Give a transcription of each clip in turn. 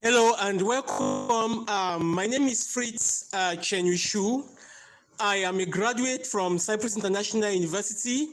Hello and welcome. My name is Fritz Chenyushu. I am a graduate from Cyprus International University.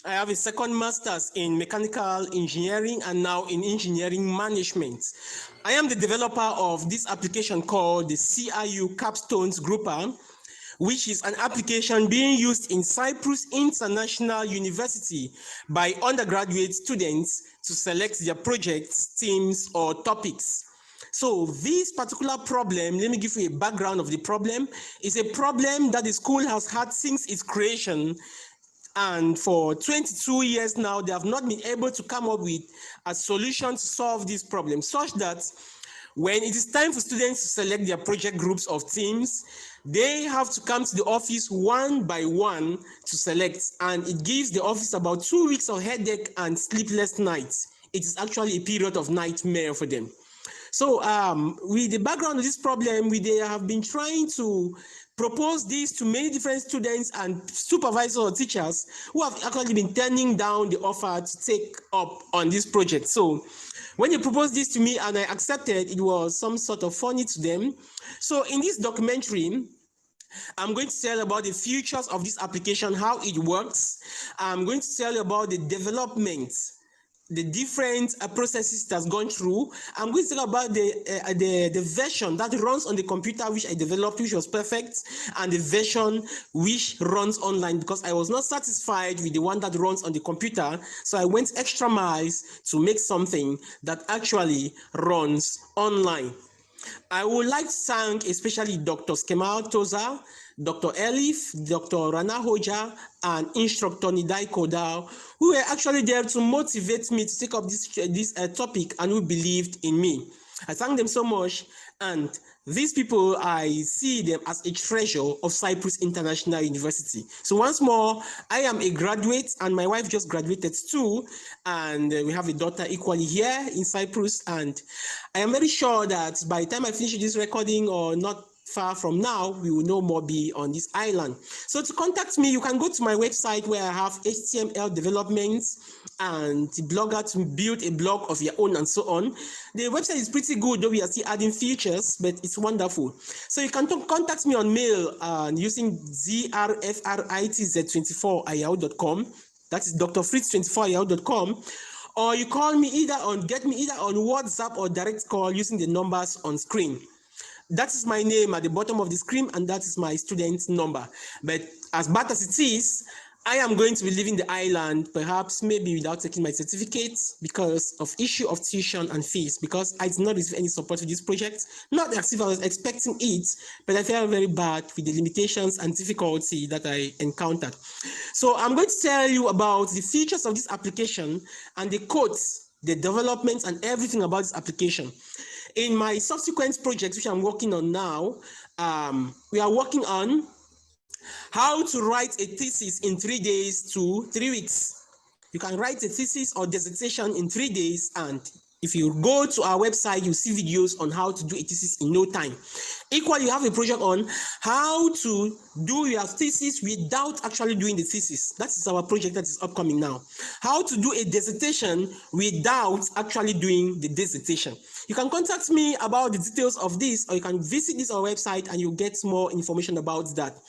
I have a second master's in mechanical engineering and now in engineering management. I am the developer of this application called the CIU Capstones Grouper, which is an application being used in Cyprus International University by undergraduate students to select their projects, themes, or topics. So this particular problem, let me give you a background of the problem, is a problem that the school has had since its creation. And for 22 years now, they have not been able to come up with a solution to solve this problem, such that when it is time for students to select their project groups of teams, they have to come to the office one by one to select. And it gives the office about 2 weeks of headache and sleepless nights. It is actually a period of nightmare for them. So with the background of this problem, they have been trying to propose this to many different students and supervisors or teachers who have actually been turning down the offer to take up on this project. So when they proposed this to me and I accepted, it was some sort of funny to them. So in this documentary, I'm going to tell you about the features of this application, how it works. I'm going to tell you about the development, the different processes it has gone through. I'm going to talk about the version that runs on the computer which I developed, which was perfect, and the version which runs online, because I was not satisfied with the one that runs on the computer. So I went extra miles to make something that actually runs online. I would like to thank especially Dr. Kemal Toza, Dr. Elif, Dr. Rana Hoja, and instructor Nidai Kodao, who were actually there to motivate me to take up this topic and who believed in me. I thank them so much, and these people, I see them as a treasure of Cyprus International University. So once more, I am a graduate and my wife just graduated too, and we have a daughter equally here in Cyprus, and I am very sure that by the time I finish this recording or not far from now, we will no more be on this island. So to contact me, you can go to my website where I have HTML developments and the blogger to build a blog of your own and so on. The website is pretty good, though we are still adding features, but it's wonderful. So you can contact me on mail using drfritz24@yahoo.com. That is drfritz24@yahoo.com. Or you call me get me either on WhatsApp or direct call using the numbers on screen. That is my name at the bottom of the screen, and that is my student number. But as bad as it is, I am going to be leaving the island, perhaps maybe without taking my certificate because of issue of tuition and fees, because I did not receive any support for this project. Not as if I was expecting it, but I felt very bad with the limitations and difficulty that I encountered. So I'm going to tell you about the features of this application and the codes, the developments, and everything about this application. In my subsequent projects, which I'm working on now, we are working on how to write a thesis in 3 days to 3 weeks. You can write a thesis or dissertation in 3 days, and if you go to our website, you see videos on how to do a thesis in no time. Equally, you have a project on how to do your thesis without actually doing the thesis. That is our project that is upcoming now. How to do a dissertation without actually doing the dissertation. You can contact me about the details of this, or you can visit this our website and you'll get more information about that.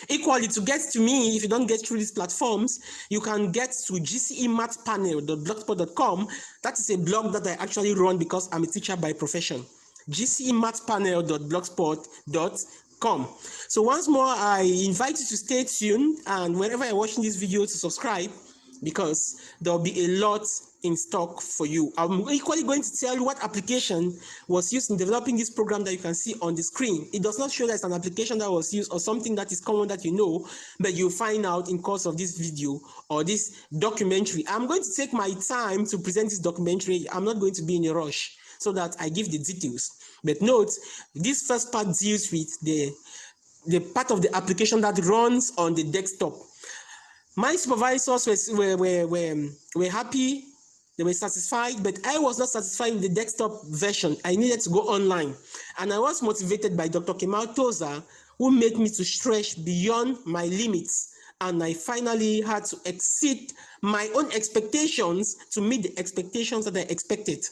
Equally, to get to me, if you don't get through these platforms, you can get to gcemathpanel.blogspot.com. That is a blog that I actually run because I'm a teacher by profession. gcemathpanel.blogspot.com. So once more, I invite you to stay tuned, and whenever you're watching this video, to subscribe, because there'll be a lot in stock for you. I'm equally going to tell you what application was used in developing this program that you can see on the screen. It does not show that it's an application that was used or something that is common that you know, but you'll find out in course of this video or this documentary. I'm going to take my time to present this documentary. I'm not going to be in a rush so that I give the details. But note, this first part deals with the part of the application that runs on the desktop. My supervisors were happy, they were satisfied, but I was not satisfied with the desktop version. I needed to go online. And I was motivated by Dr. Kemal Toza, who made me to stretch beyond my limits. And I finally had to exceed my own expectations to meet the expectations that I expected.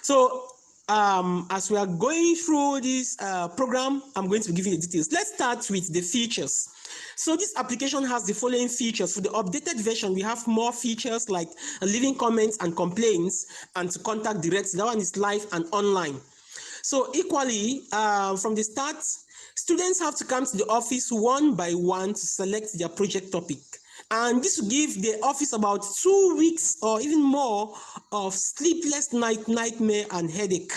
So As we are going through this program, I'm going to give you the details. Let's start with the features. So this application has the following features. For the updated version, we have more features like leaving comments and complaints and to contact direct. That one is live and online. So equally, from the start, students have to come to the office one by one to select their project topic. And this will give the office about 2 weeks or even more of sleepless nightmare and headache.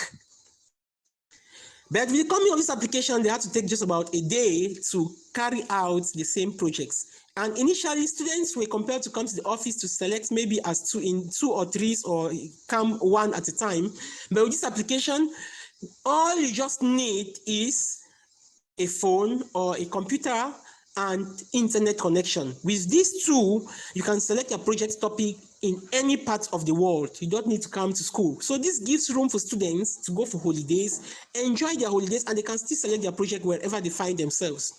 But with the coming of this application, they had to take just about a day to carry out the same projects. And initially, students were compelled to come to the office to select maybe as two or three or come one at a time. But with this application, all you just need is a phone or a computer and internet connection. With these two, you can select your project topic in any part of the world. You don't need to come to school. So this gives room for students to go for holidays, enjoy their holidays, and they can still select their project wherever they find themselves.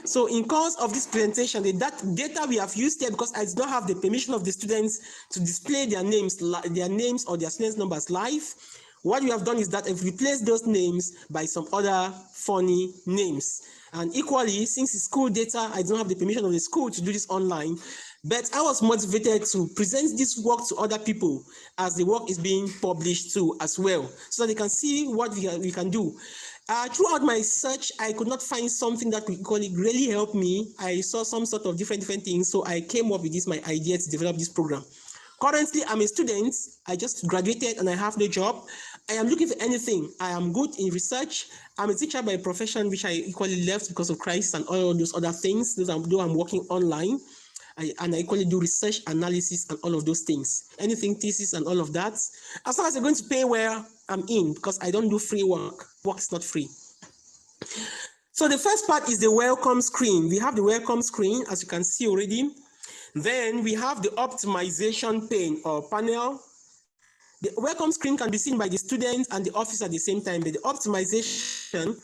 So in course of this presentation, the data we have used here, because I do not have the permission of the students to display their names or their students' numbers live, what we have done is that I've replaced those names by some other funny names. And equally, since it's school data, I don't have the permission of the school to do this online, but I was motivated to present this work to other people as the work is being published too as well, so that they can see what we can do. Throughout my search, I could not find something that could really help me. I saw some sort of different things, so I came up with this, my idea to develop this program. Currently, I'm a student. I just graduated and I have no job. I am looking for anything. I am good in research. I'm a teacher by profession, which I equally left because of crisis and all those other things. Though I'm working online, and I equally do research analysis and all of those things. Anything thesis and all of that. As long as they're going to pay well, I'm in, because I don't do free work. Work is not free. So the first part is the welcome screen. We have the welcome screen, as you can see already. Then we have the optimization pane or panel. The welcome screen can be seen by the students and the office at the same time, but the optimization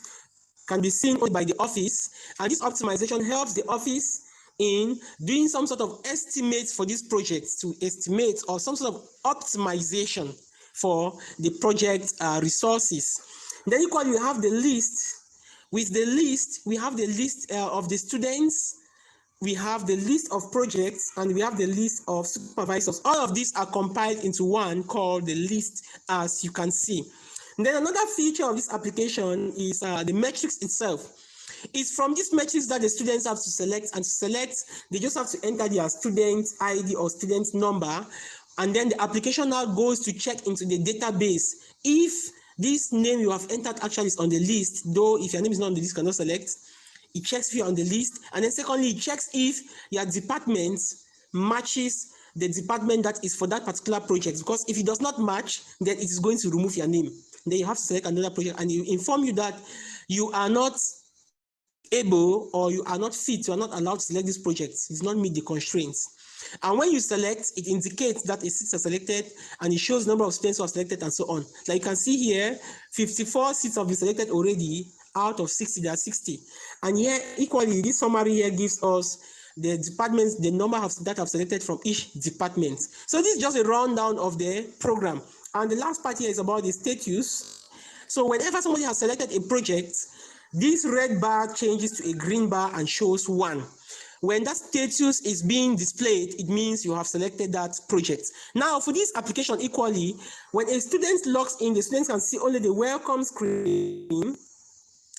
can be seen only by the office. And this optimization helps the office in doing some sort of estimates for this project, to estimate or some sort of optimization for the project resources. Then equally, we have the list. With the list, we have the list of the students, we have the list of projects, and we have the list of supervisors. All of these are compiled into one called the list, as you can see. And then another feature of this application is the matrix itself. It's from this matrix that the students have to select, and to select, they just have to enter their student ID or student number, and then the application now goes to check into the database if this name you have entered actually is on the list. Though if your name is not on the list, you cannot select. It checks if you're on the list, and then secondly, it checks if your department matches the department that is for that particular project, because if it does not match, then it is going to remove your name. Then you have to select another project, and it inform you that you are not able or you are not fit, you are not allowed to select this project. It does not meet the constraints. And when you select, it indicates that a seats are selected, and it shows the number of students who are selected and so on. Like you can see here, 54 seats have been selected already. Out of 60, there are 60. And here, equally, this summary here gives us the departments, the number that have selected from each department. So this is just a rundown of the program. And the last part here is about the status. So whenever somebody has selected a project, this red bar changes to a green bar and shows 1. When that status is being displayed, it means you have selected that project. Now, for this application equally, when a student logs in, the students can see only the welcome screen,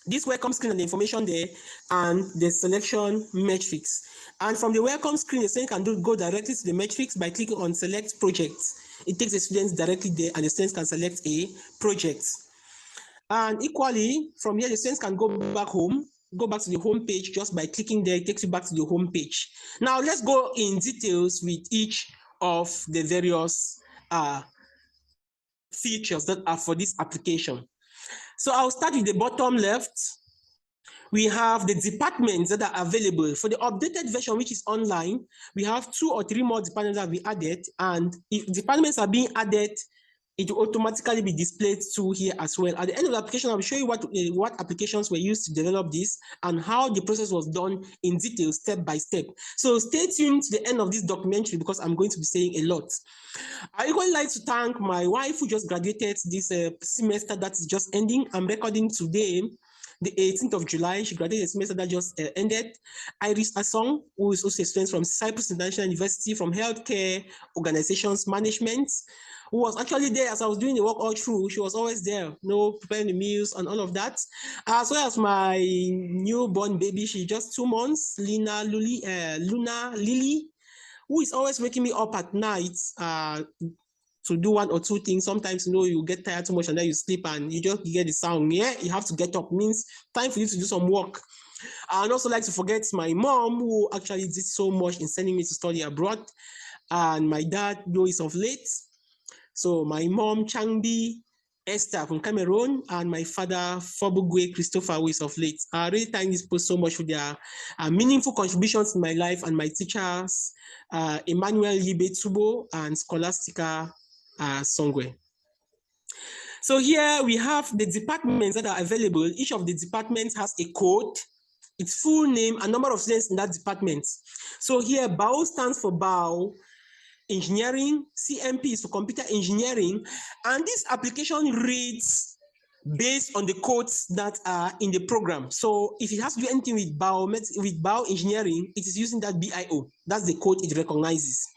this welcome screen and the information there, and the selection matrix. And from the welcome screen, the student can go directly to the matrix by clicking on select projects. It takes the students directly there, and the students can select a project. And equally, from here, the students can go back home, go back to the home page just by clicking there. It takes you back to the home page. Now, let's go in details with each of the various features that are for this application. So I'll start with the bottom left. We have the departments that are available. For the updated version, which is online, we have 2 or 3 more departments that we added. And if departments are being added it will automatically be displayed to here as well. At the end of the application, I'll show you what applications were used to develop this and how the process was done in detail, step by step. So stay tuned to the end of this documentary because I'm going to be saying a lot. I would like to thank my wife who just graduated this semester that is just ending. I'm recording today, the 18th of July. She graduated a semester that just ended. Iris Asong, who is also a student from Cyprus International University from Healthcare Organizations Management, who was actually there as I was doing the work all through. She was always there, preparing the meals and all of that. As well as my newborn baby, she's just 2 months, Luna Lily, who is always waking me up at night to do one or two things. Sometimes, you get tired too much and then you sleep and you get the sound. Yeah, you have to get up. Means time for you to do some work. I'd also like to forget my mom, who actually did so much in sending me to study abroad, and my dad, though is of late. So my mom, Changbi Esther from Cameroon, and my father, Fobugwe Christopher, who is of late. I really thank these people so much for their meaningful contributions in my life, and my teachers, Emmanuel Yibe Tubo and Scholastica Songwe. So here we have the departments that are available. Each of the departments has a code, its full name, and number of students in that department. So here, BAO stands for BAO Engineering, CMP is for Computer Engineering, and this application reads based on the codes that are in the program. So if it has to do anything with bio engineering, it is using that BIO. That's the code it recognizes.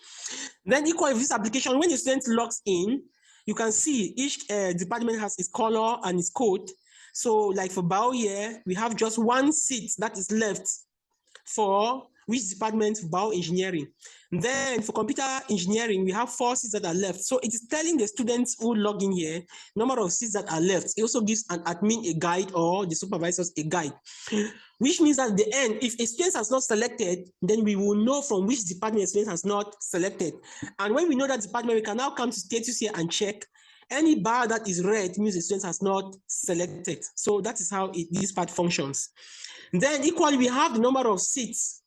Then equally with this application, when the student logs in, you can see each department has its color and its code. So like for bio here, we have just one seat that is left for which department? Bioengineering. Then for computer engineering, we have 4 seats that are left. So it is telling the students who log in here, number of seats that are left. It also gives an admin a guide or the supervisors a guide, which means that at the end, if a student has not selected, then we will know from which department a student has not selected. And when we know that department, we can now come to status here and check. Any bar that is red means the student has not selected. So that is how this part functions. Then equally, we have the number of seats.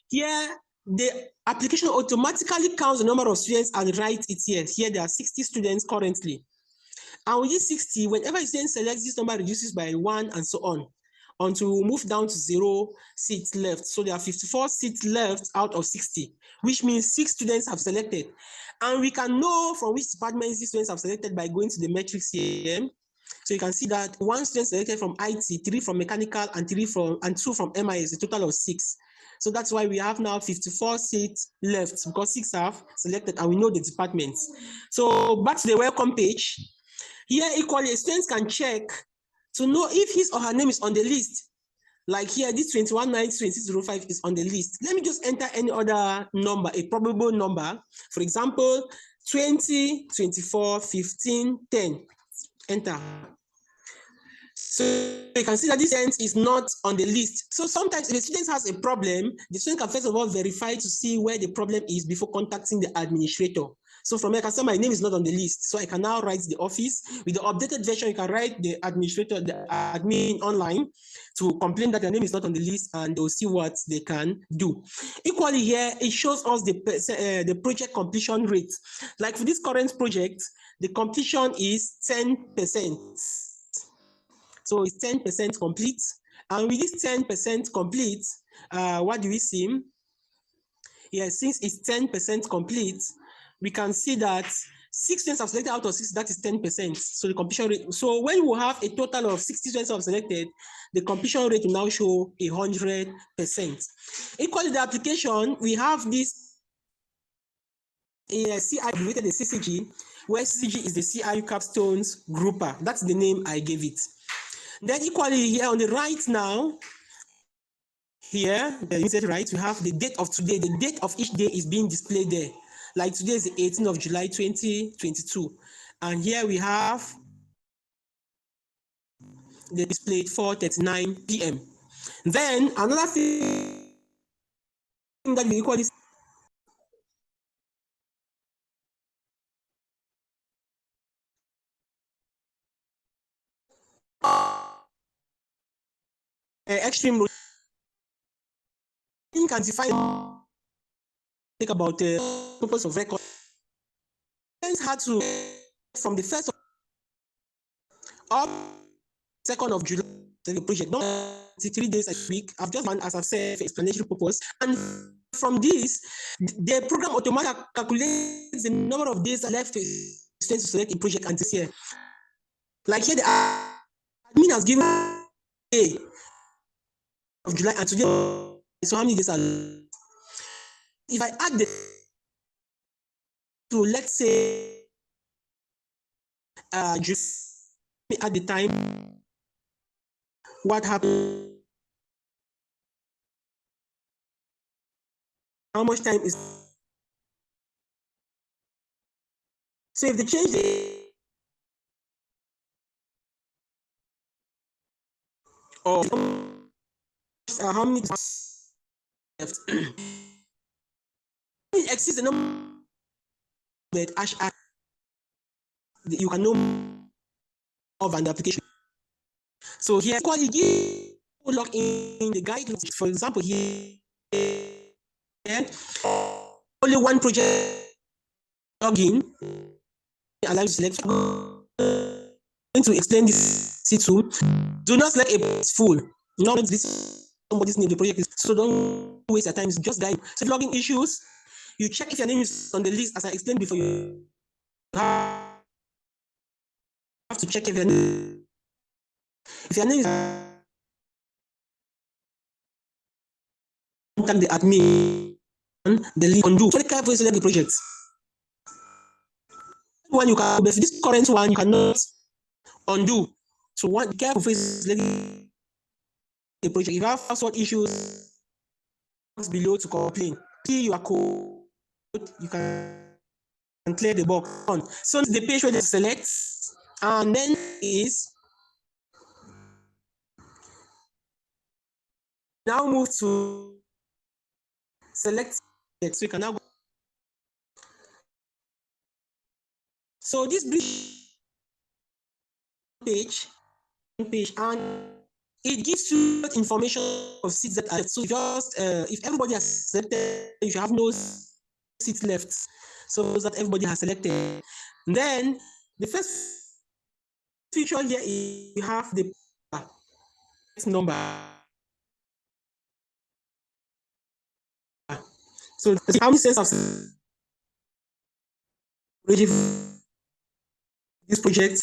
Here, the application automatically counts the number of students and writes it here. Here, there are 60 students currently. And with this 60, whenever a student selects, this number reduces by 1 and so on, until we move down to 0 seats left. So there are 54 seats left out of 60, which means 6 students have selected. And we can know from which departments these students have selected by going to the metrics here. So you can see that 1 student selected from IT, 3 from mechanical, and 2 from MIS, a total of 6. So that's why we have now 54 seats left, because 6 have selected and we know the departments. So back to the welcome page. Here equally, students can check to know if his or her name is on the list. Like here, this 21922605 is on the list. Let me just enter any other number, a probable number. For example, 20, 24, 15, 10. Enter. So you can see that this student is not on the list. So sometimes if the student has a problem, the student can first of all verify to see where the problem is before contacting the administrator. So from here, I can say my name is not on the list. So I can now write the office. With the updated version, you can write the administrator, the admin online to complain that your name is not on the list, and they'll see what they can do. Equally here, it shows us the project completion rate. Like for this current project, the completion is 10%. So it's 10% complete. And with this 10% complete, what do we see? Yes, since it's 10% complete, we can see that 6 students have selected out of 6, that is 10%. So the completion rate, so when we have a total of 60 students have selected, the completion rate will now show 100%. Equally, the application, we have this CI abbreviated the CCG, where CCG is the CIU capstones grouper. That's the name I gave it. Then equally here on the right now, here, the insert right, we have the date of today. The date of each day is being displayed there. Like today is the 18th of July, 2022. And here we have the display at 4:39 p.m. Then another thing that we equally extreme can define about the purpose of record. students had to, from the 1st of up 2nd of July, the project, not 3 days a week. I've just done, as I've said, for explanatory purpose. And from this, the program automatically calculates the number of days left to students to select a project and this year. Like here, the admin has given a of July and today, so how many days are left? If I add the to, let's say, just at the time, what happened? How much time is? So if they change the or how many left? It exceeds the number that you can know of an application. So here, you give log in the guidelines. For example, here only one project login allows you to select. Going to explain this C2. Do not select a full. Not this somebody's name. The project is so don't waste your time. It's just guide. So login issues. You check if your name is on the list, as I explained before. You have to check if your name is contact the admin, the lead undo. Very careful select the project. One you can, but this current one you cannot undo. So one careful select the project. If you have password issues, below to complain. See your code, you can clear the box on. So the page where they select, and then is now move to select. So you can now go. So this page, and it gives you information of seats that are. So just if everybody has selected, you have no seats left. So that everybody has selected. Then the first feature here is you have the number. So how many sets of this project?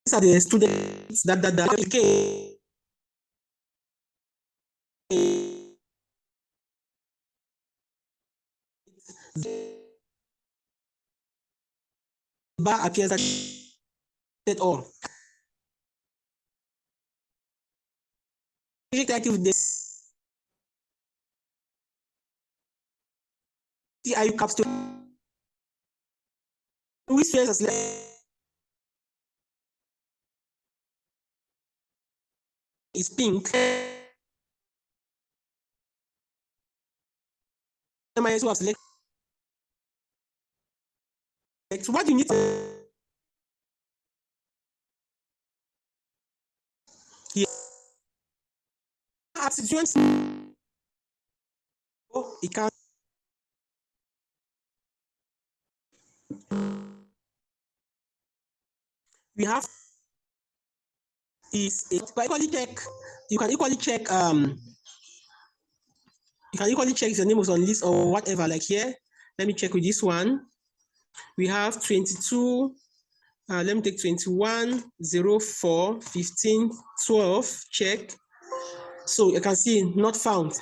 These are the students that okay. The bar appears at all. Project active this TIU capstone. Which students are is pink. MIS was select. So what you need to here. Students. Oh, it can. We have is equally check. You can equally check you can equally check if your name was on list or whatever. Like here, let me check with this one. We have 22. Let me take 21, 04, 15, 12. Check. So you can see not found.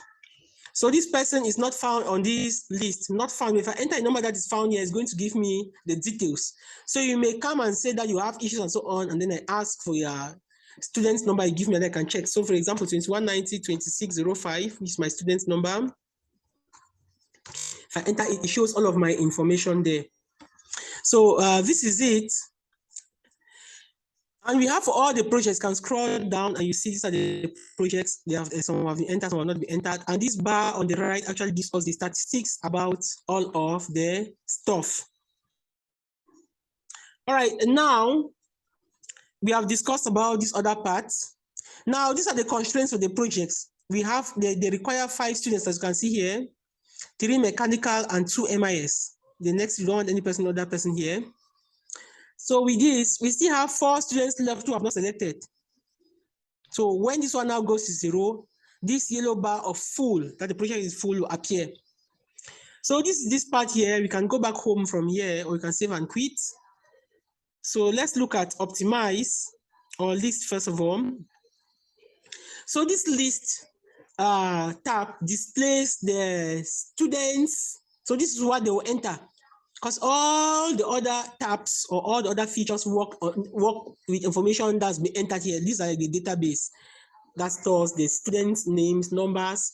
So this person is not found on this list. Not found. If I enter a number that is found here, it's going to give me the details. So you may come and say that you have issues and so on, and then I ask for your student's number. You give me and I can check. So for example, 2190 2605 is my student's number. If I enter it, it shows all of my information there. So this is it. And we have all the projects. You can scroll down and you see these are the projects. They have some have been entered, some have not been entered. And this bar on the right actually gives us the statistics about all of the stuff. All right, now we have discussed about this other part. Now, these are the constraints of the projects. we have, they require 5 students, as you can see here, 3 mechanical and 2 MIS. The next, you don't want any person, other person here. So with this, we still have 4 students left who have not selected. So when this one now goes to 0, this yellow bar of full, that the project is full, will appear. So this part here, we can go back home from here, or we can save and quit. So let's look at optimize or list first of all. So this list tab displays the students. So this is what they will enter, because all the other tabs or all the other features work with information that's been entered here. These are the database that stores the students' names, numbers.